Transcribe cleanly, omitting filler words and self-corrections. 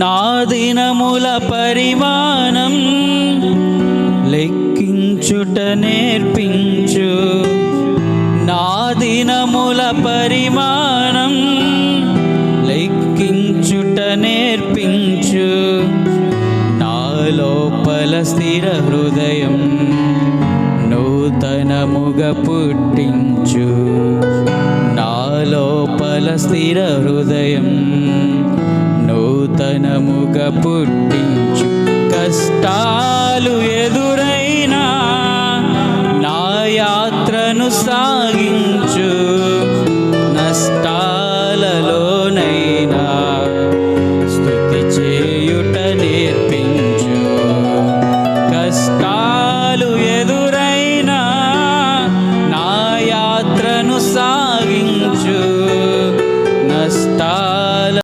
నా దినముల పరిమాణం లెక్కించుట నేర్పించు. నా దినముల పరిమాణం లెక్కించుట నేర్పించు. నా లోపల స్థిర హృదయం నూతనముగా పుట్టించు. నా లోపల స్థిర హృదయం నూతనముగా పుట్టించు. కష్టాలు ఎదురైనా నా యాత్రను సాగించు. నష్టాలలోనైనా